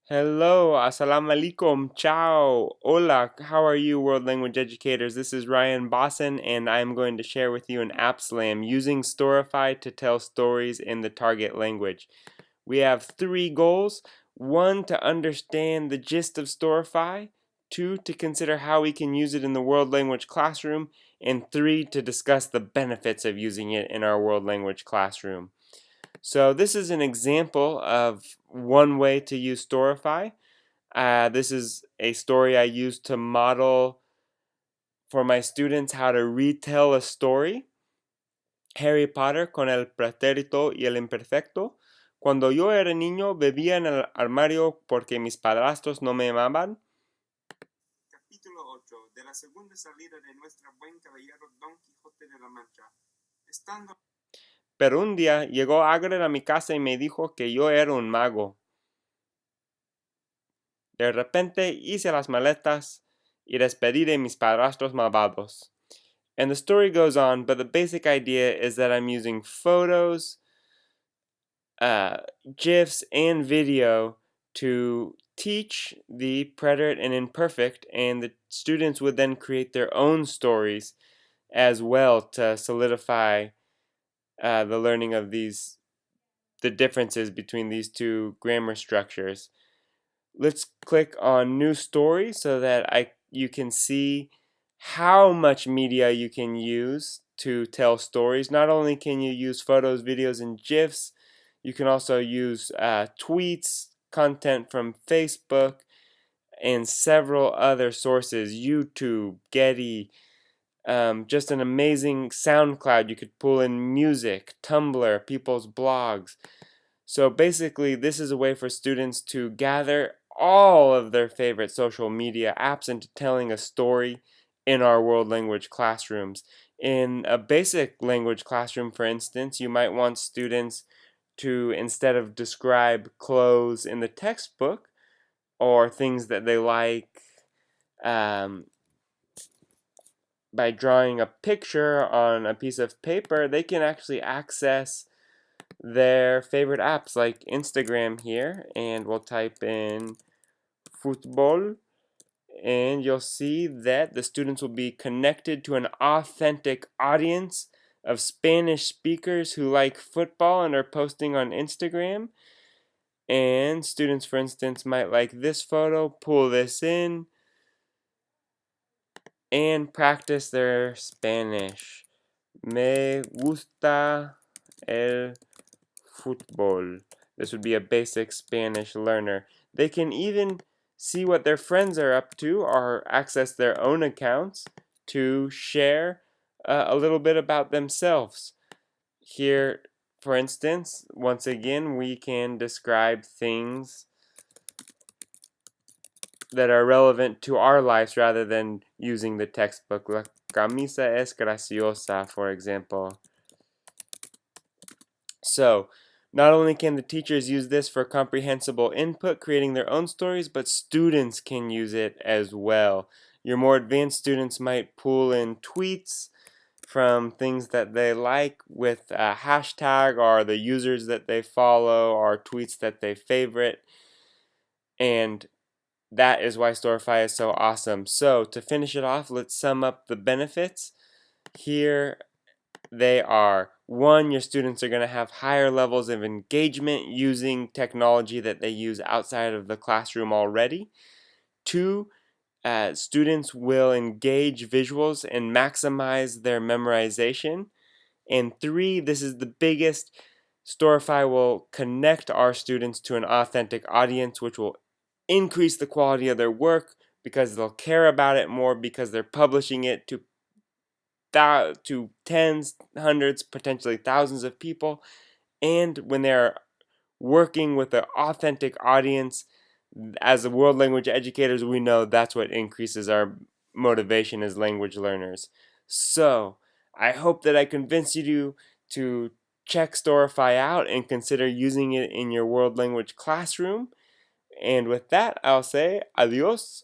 Hello, assalamu alaikum, ciao, hola, how are you, world language educators? This is Ryan Bosson, and I'm going to share with you an app slam using Storify to tell stories in the target language. We have 3 goals. 1, to understand the gist of Storify. 2, to consider how we can use it in the world language classroom. And 3, to discuss the benefits of using it in our world language classroom. So this is an example of one way to use Storify. This is a story I used to model for my students how to retell a story. Harry Potter con el pretérito y el imperfecto. Cuando yo era niño bebía en el armario porque mis padrastros no me amaban. Capítulo 8 de la segunda salida de nuestro buen caballero Don Quijote de la Mancha. Estando Pero un día llegó Hagrid a mi casa y me dijo que yo era un mago. De repente hice las maletas y despedí de mis padrastros malvados. And the story goes on, but the basic idea is that I'm using photos, GIFs, and video to teach the preterite and imperfect, and the students would then create their own stories as well to solidify the learning of the differences between these two grammar structures. Let's click on New Story so that you can see how much media you can use to tell stories. Not only can you use photos, videos, and GIFs, you can also use tweets, content from Facebook, and several other sources, YouTube, Getty, just an amazing SoundCloud. You could pull in music, Tumblr, people's blogs. So basically, this is a way for students to gather all of their favorite social media apps into telling a story in our world language classrooms. In a basic language classroom, for instance, you might want students to, instead of describe clothes in the textbook or things that they like, um, by drawing a picture on a piece of paper, they can actually access their favorite apps like Instagram here, and we'll type in football, and you'll see that the students will be connected to an authentic audience of Spanish speakers who like football and are posting on Instagram. And students, for instance, might like this photo, pull this in, and practice their Spanish. Me gusta el fútbol. This would be a basic Spanish learner. They can even see what their friends are up to or access their own accounts to share a little bit about themselves. Here, for instance, once again, we can describe things that are relevant to our lives rather than using the textbook. La camisa es graciosa, for example. So, not only can the teachers use this for comprehensible input, creating their own stories, but students can use it as well. Your more advanced students might pull in tweets from things that they like with a hashtag or the users that they follow or tweets that they favorite. And that is why Storify is so awesome. So to finish it off, let's sum up the benefits. Here they are. 1, your students are going to have higher levels of engagement using technology that they use outside of the classroom already. 2, students will engage visuals and maximize their memorization. And 3, this is the biggest, Storify will connect our students to an authentic audience, which will increase the quality of their work because they'll care about it more because they're publishing it to tens, hundreds, potentially thousands of people. And when they're working with an authentic audience, as world language educators, we know that's what increases our motivation as language learners. So, I hope that I convinced you to check Storify out and consider using it in your world language classroom. And with that, I'll say adios.